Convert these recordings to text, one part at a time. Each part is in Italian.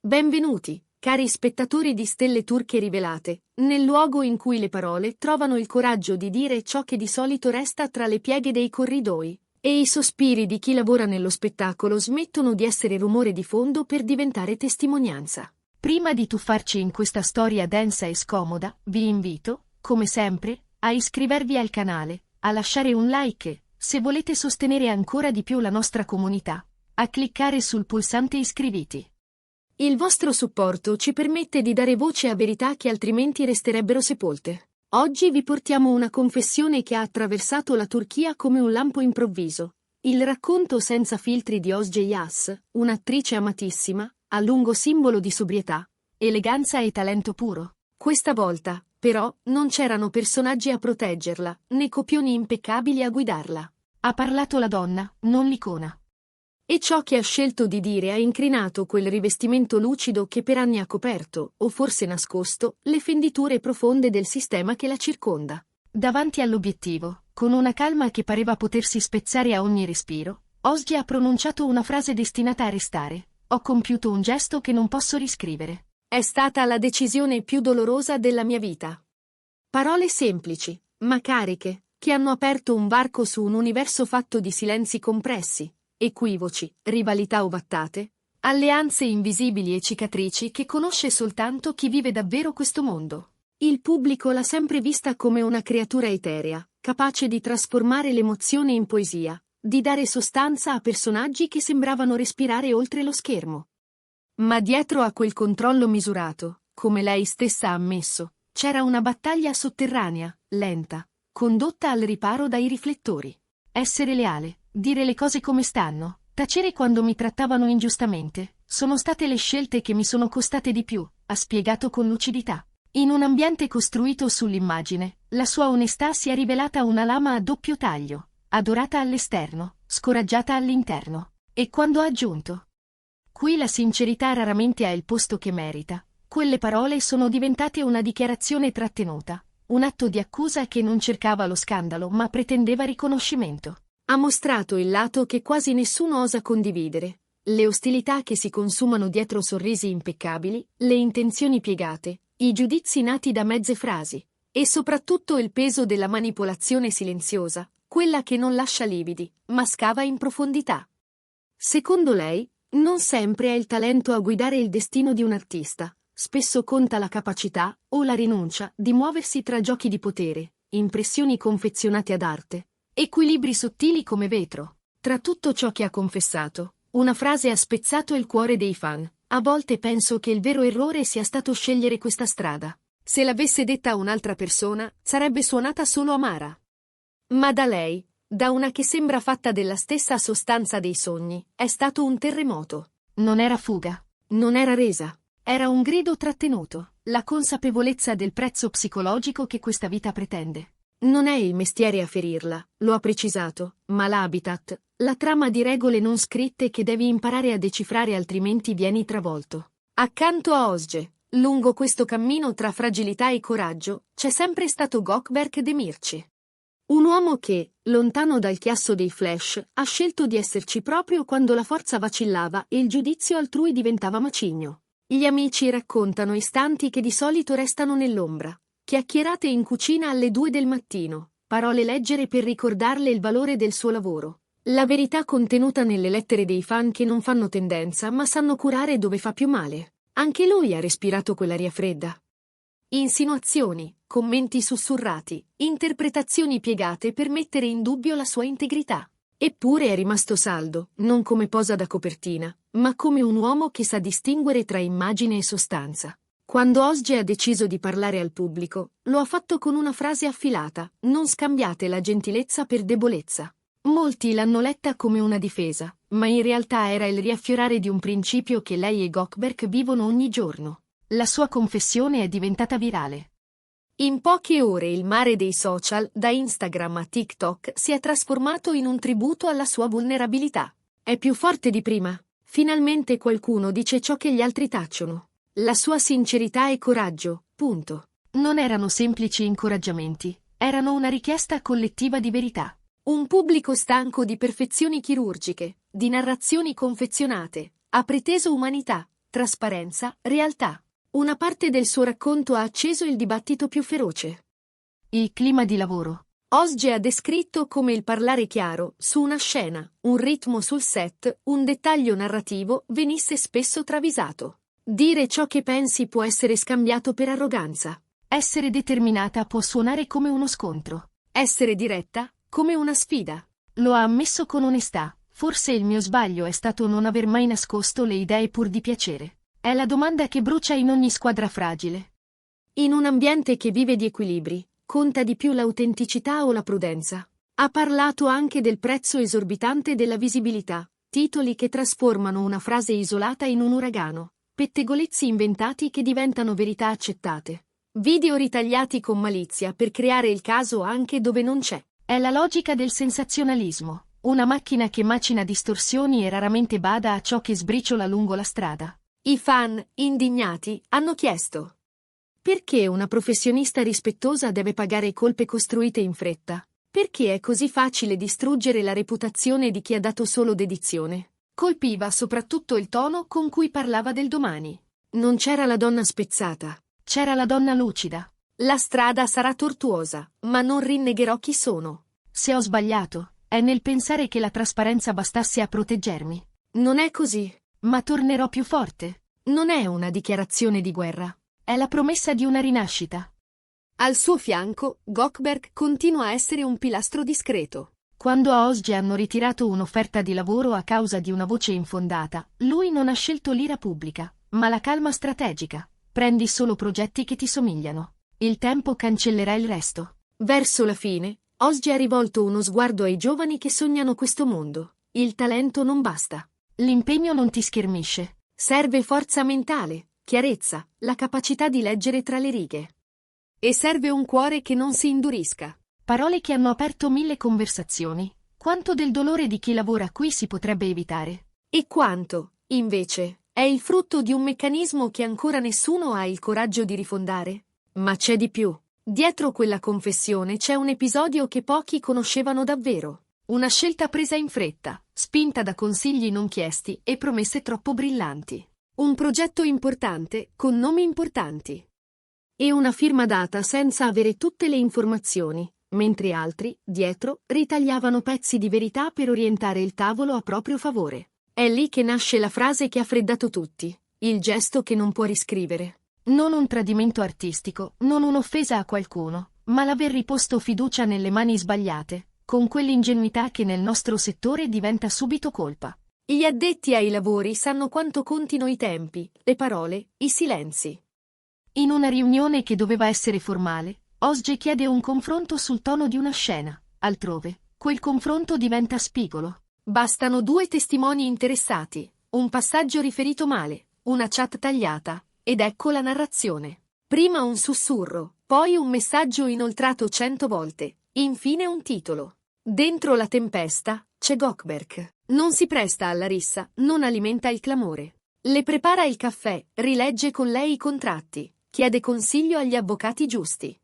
Benvenuti, cari spettatori di Stelle Turche Rivelate, nel luogo in cui le parole trovano il coraggio di dire ciò che di solito resta tra le pieghe dei corridoi, e i sospiri di chi lavora nello spettacolo smettono di essere rumore di fondo per diventare testimonianza. Prima di tuffarci in questa storia densa e scomoda, vi invito, come sempre, a iscrivervi al canale, a lasciare un like e, se volete sostenere ancora di più la nostra comunità, a cliccare sul pulsante iscriviti. Il vostro supporto ci permette di dare voce a verità che altrimenti resterebbero sepolte. Oggi vi portiamo una confessione che ha attraversato la Turchia come un lampo improvviso. Il racconto senza filtri di Özge Yas, un'attrice amatissima, a lungo simbolo di sobrietà, eleganza e talento puro. Questa volta, però, non c'erano personaggi a proteggerla, né copioni impeccabili a guidarla. Ha parlato la donna, non l'icona. E ciò che ha scelto di dire ha incrinato quel rivestimento lucido che per anni ha coperto, o forse nascosto, le fenditure profonde del sistema che la circonda. Davanti all'obiettivo, con una calma che pareva potersi spezzare a ogni respiro, Özge ha pronunciato una frase destinata a restare: «Ho compiuto un gesto che non posso riscrivere. È stata la decisione più dolorosa della mia vita». Parole semplici, ma cariche, che hanno aperto un varco su un universo fatto di silenzi compressi, equivoci, rivalità ovattate, alleanze invisibili e cicatrici che conosce soltanto chi vive davvero questo mondo. Il pubblico l'ha sempre vista come una creatura eterea, capace di trasformare l'emozione in poesia, di dare sostanza a personaggi che sembravano respirare oltre lo schermo. Ma dietro a quel controllo misurato, come lei stessa ha ammesso, c'era una battaglia sotterranea, lenta, condotta al riparo dai riflettori. Essere leale, dire le cose come stanno, tacere quando mi trattavano ingiustamente, sono state le scelte che mi sono costate di più, ha spiegato con lucidità. In un ambiente costruito sull'immagine, la sua onestà si è rivelata una lama a doppio taglio, adorata all'esterno, scoraggiata all'interno. E quando ha aggiunto: «Qui la sincerità raramente ha il posto che merita», quelle parole sono diventate una dichiarazione trattenuta, un atto di accusa che non cercava lo scandalo ma pretendeva riconoscimento. Ha mostrato il lato che quasi nessuno osa condividere, le ostilità che si consumano dietro sorrisi impeccabili, le intenzioni piegate, i giudizi nati da mezze frasi, e soprattutto il peso della manipolazione silenziosa, quella che non lascia lividi, ma scava in profondità. Secondo lei, non sempre è il talento a guidare il destino di un artista, spesso conta la capacità, o la rinuncia, di muoversi tra giochi di potere, impressioni confezionate ad arte, equilibri sottili come vetro. Tra tutto ciò che ha confessato, una frase ha spezzato il cuore dei fan. «A volte penso che il vero errore sia stato scegliere questa strada. Se l'avesse detta a un'altra persona, sarebbe suonata solo amara». Ma da lei, da una che sembra fatta della stessa sostanza dei sogni, è stato un terremoto. Non era fuga. Non era resa. Era un grido trattenuto, la consapevolezza del prezzo psicologico che questa vita pretende. Non è il mestiere a ferirla, lo ha precisato, ma l'habitat, la trama di regole non scritte che devi imparare a decifrare altrimenti vieni travolto. Accanto a Özge, lungo questo cammino tra fragilità e coraggio, c'è sempre stato Gökberk Demirci. Un uomo che, lontano dal chiasso dei flash, ha scelto di esserci proprio quando la forza vacillava e il giudizio altrui diventava macigno. Gli amici raccontano istanti che di solito restano nell'ombra. Chiacchierate in cucina alle 2 del mattino, parole leggere per ricordarle il valore del suo lavoro. La verità contenuta nelle lettere dei fan che non fanno tendenza ma sanno curare dove fa più male. Anche lui ha respirato quell'aria fredda. Insinuazioni, commenti sussurrati, interpretazioni piegate per mettere in dubbio la sua integrità. Eppure è rimasto saldo, non come posa da copertina, ma come un uomo che sa distinguere tra immagine e sostanza. Quando Özge ha deciso di parlare al pubblico, lo ha fatto con una frase affilata: «Non scambiate la gentilezza per debolezza». Molti l'hanno letta come una difesa, ma in realtà era il riaffiorare di un principio che lei e Gökberk vivono ogni giorno. La sua confessione è diventata virale. In poche ore il mare dei social, da Instagram a TikTok, si è trasformato in un tributo alla sua vulnerabilità. È più forte di prima. Finalmente qualcuno dice ciò che gli altri tacciono. La sua sincerità e coraggio, punto. Non erano semplici incoraggiamenti, erano una richiesta collettiva di verità. Un pubblico stanco di perfezioni chirurgiche, di narrazioni confezionate, ha preteso umanità, trasparenza, realtà. Una parte del suo racconto ha acceso il dibattito più feroce. Il clima di lavoro. Osge ha descritto come il parlare chiaro, su una scena, un ritmo sul set, un dettaglio narrativo, venisse spesso travisato. Dire ciò che pensi può essere scambiato per arroganza. Essere determinata può suonare come uno scontro. Essere diretta, come una sfida. Lo ha ammesso con onestà. Forse il mio sbaglio è stato non aver mai nascosto le idee pur di piacere. È la domanda che brucia in ogni squadra fragile. In un ambiente che vive di equilibri, conta di più l'autenticità o la prudenza? Ha parlato anche del prezzo esorbitante della visibilità, titoli che trasformano una frase isolata in un uragano, pettegolezzi inventati che diventano verità accettate, video ritagliati con malizia per creare il caso anche dove non c'è. È la logica del sensazionalismo, una macchina che macina distorsioni e raramente bada a ciò che sbriciola lungo la strada. I fan, indignati, hanno chiesto: perché una professionista rispettosa deve pagare colpe costruite in fretta? Perché è così facile distruggere la reputazione di chi ha dato solo dedizione? Colpiva soprattutto il tono con cui parlava del domani. Non c'era la donna spezzata. C'era la donna lucida. La strada sarà tortuosa, ma non rinnegherò chi sono. Se ho sbagliato, è nel pensare che la trasparenza bastasse a proteggermi. Non è così. Ma tornerò più forte. Non è una dichiarazione di guerra. È la promessa di una rinascita. Al suo fianco, Gökberg continua a essere un pilastro discreto. Quando a Osge hanno ritirato un'offerta di lavoro a causa di una voce infondata, lui non ha scelto l'ira pubblica, ma la calma strategica. Prendi solo progetti che ti somigliano. Il tempo cancellerà il resto. Verso la fine, Osge ha rivolto uno sguardo ai giovani che sognano questo mondo. Il talento non basta. L'impegno non ti schermisce. Serve forza mentale, chiarezza, la capacità di leggere tra le righe. E serve un cuore che non si indurisca. Parole che hanno aperto 1000 conversazioni. Quanto del dolore di chi lavora qui si potrebbe evitare? E quanto, invece, è il frutto di un meccanismo che ancora nessuno ha il coraggio di rifondare? Ma c'è di più. Dietro quella confessione c'è un episodio che pochi conoscevano davvero. Una scelta presa in fretta, spinta da consigli non chiesti e promesse troppo brillanti. Un progetto importante, con nomi importanti. E una firma data senza avere tutte le informazioni, mentre altri, dietro, ritagliavano pezzi di verità per orientare il tavolo a proprio favore. È lì che nasce la frase che ha freddato tutti, il gesto che non può riscrivere. Non un tradimento artistico, non un'offesa a qualcuno, ma l'aver riposto fiducia nelle mani sbagliate, con quell'ingenuità che nel nostro settore diventa subito colpa. Gli addetti ai lavori sanno quanto contino i tempi, le parole, i silenzi. In una riunione che doveva essere formale, Osge chiede un confronto sul tono di una scena. Altrove, quel confronto diventa spigolo. Bastano 2 testimoni interessati, un passaggio riferito male, una chat tagliata, ed ecco la narrazione. Prima un sussurro, poi un messaggio inoltrato 100 volte, infine un titolo. Dentro la tempesta c'è Gökberg. Non si presta alla rissa, non alimenta il clamore. Le prepara il caffè, rilegge con lei i contratti, chiede consiglio agli avvocati giusti.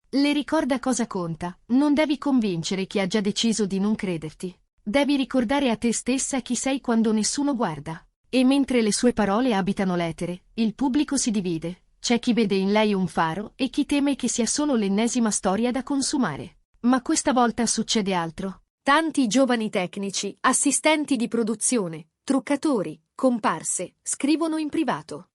Le ricorda cosa conta, non devi convincere chi ha già deciso di non crederti. Devi ricordare a te stessa chi sei quando nessuno guarda. E mentre le sue parole abitano l'etere, il pubblico si divide. C'è chi vede in lei un faro e chi teme che sia solo l'ennesima storia da consumare. Ma questa volta succede altro. Tanti giovani tecnici, assistenti di produzione, truccatori, comparse, scrivono in privato.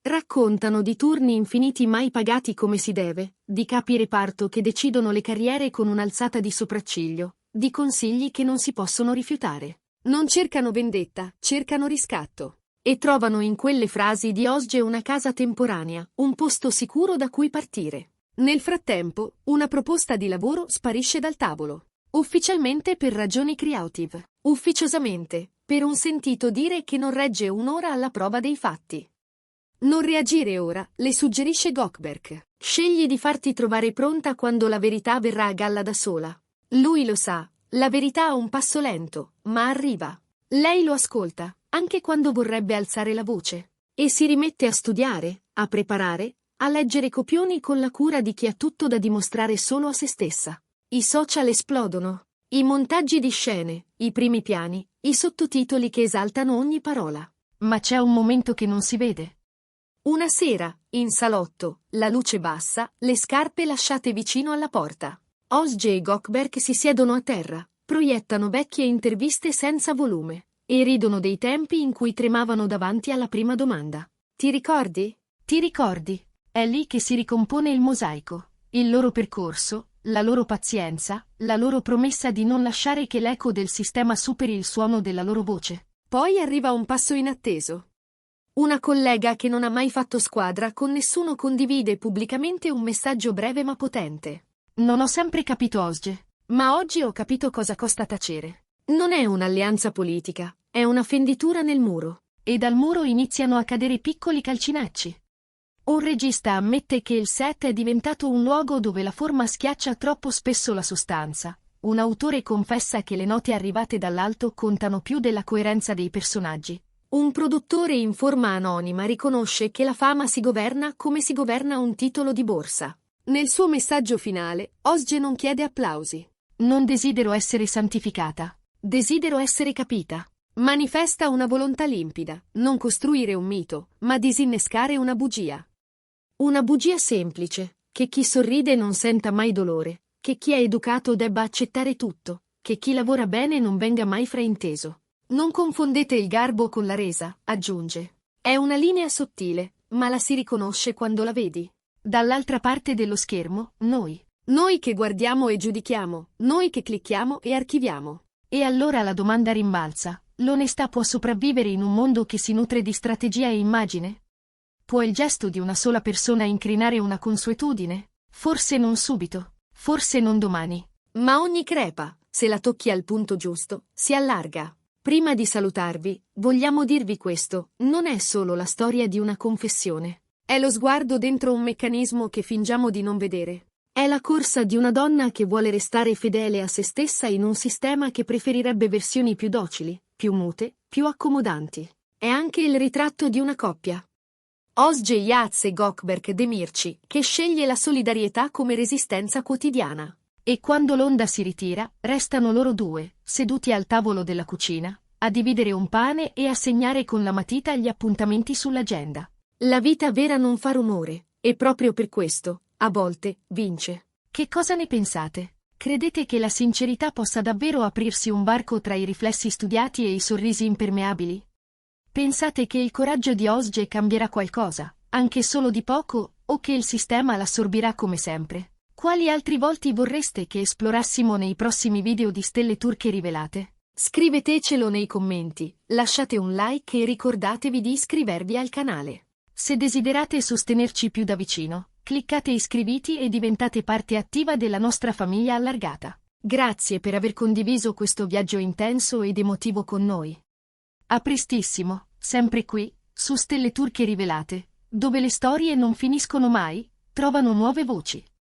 Raccontano di turni infiniti mai pagati come si deve, di capi reparto che decidono le carriere con un'alzata di sopracciglio, di consigli che non si possono rifiutare. Non cercano vendetta, cercano riscatto. E trovano in quelle frasi di Osge una casa temporanea, un posto sicuro da cui partire. Nel frattempo, una proposta di lavoro sparisce dal tavolo. Ufficialmente per ragioni creative. Ufficiosamente, per un sentito dire che non regge un'ora alla prova dei fatti. Non reagire ora, le suggerisce Gökberg. Scegli di farti trovare pronta quando la verità verrà a galla da sola. Lui lo sa, la verità ha un passo lento, ma arriva. Lei lo ascolta, anche quando vorrebbe alzare la voce. E si rimette a studiare, a preparare, a leggere copioni con la cura di chi ha tutto da dimostrare solo a se stessa. I social esplodono. I montaggi di scene, i primi piani, i sottotitoli che esaltano ogni parola. Ma c'è un momento che non si vede. Una sera, in salotto, la luce bassa, le scarpe lasciate vicino alla porta. Ozge e Gökberk si siedono a terra, proiettano vecchie interviste senza volume e ridono dei tempi in cui tremavano davanti alla prima domanda. Ti ricordi? Ti ricordi? È lì che si ricompone il mosaico, il loro percorso, la loro pazienza, la loro promessa di non lasciare che l'eco del sistema superi il suono della loro voce. Poi arriva un passo inatteso. Una collega che non ha mai fatto squadra con nessuno condivide pubblicamente un messaggio breve ma potente. Non ho sempre capito Ozge, ma oggi ho capito cosa costa tacere. Non è un'alleanza politica, è una fenditura nel muro. E dal muro iniziano a cadere piccoli calcinacci. Un regista ammette che il set è diventato un luogo dove la forma schiaccia troppo spesso la sostanza. Un autore confessa che le note arrivate dall'alto contano più della coerenza dei personaggi. Un produttore in forma anonima riconosce che la fama si governa come si governa un titolo di borsa. Nel suo messaggio finale, Ozge non chiede applausi. Non desidero essere santificata. Desidero essere capita. Manifesta una volontà limpida, non costruire un mito, ma disinnescare una bugia. Una bugia semplice, che chi sorride non senta mai dolore, che chi è educato debba accettare tutto, che chi lavora bene non venga mai frainteso. Non confondete il garbo con la resa, aggiunge. È una linea sottile, ma la si riconosce quando la vedi. Dall'altra parte dello schermo, noi. Noi che guardiamo e giudichiamo, noi che clicchiamo e archiviamo. E allora la domanda rimbalza. L'onestà può sopravvivere in un mondo che si nutre di strategia e immagine? Può il gesto di una sola persona incrinare una consuetudine? Forse non subito, forse non domani. Ma ogni crepa, se la tocchi al punto giusto, si allarga. Prima di salutarvi, vogliamo dirvi questo, non è solo la storia di una confessione. È lo sguardo dentro un meccanismo che fingiamo di non vedere. È la corsa di una donna che vuole restare fedele a se stessa in un sistema che preferirebbe versioni più docili, più mute, più accomodanti. È anche il ritratto di una coppia. Ozge Yats e Gökberk Demirci, che sceglie la solidarietà come resistenza quotidiana. E quando l'onda si ritira, restano loro due, seduti al tavolo della cucina, a dividere un pane e a segnare con la matita gli appuntamenti sull'agenda. La vita vera non fa rumore, e proprio per questo, a volte, vince. Che cosa ne pensate? Credete che la sincerità possa davvero aprirsi un varco tra i riflessi studiati e i sorrisi impermeabili? Pensate che il coraggio di Ozge cambierà qualcosa, anche solo di poco, o che il sistema l'assorbirà come sempre? Quali altri volti vorreste che esplorassimo nei prossimi video di stelle turche rivelate? Scrivetecelo nei commenti, lasciate un like e ricordatevi di iscrivervi al canale. Se desiderate sostenerci più da vicino, cliccate iscriviti e diventate parte attiva della nostra famiglia allargata. Grazie per aver condiviso questo viaggio intenso ed emotivo con noi. A prestissimo, sempre qui, su Stelle Turche Rivelate, dove le storie non finiscono mai, trovano nuove voci.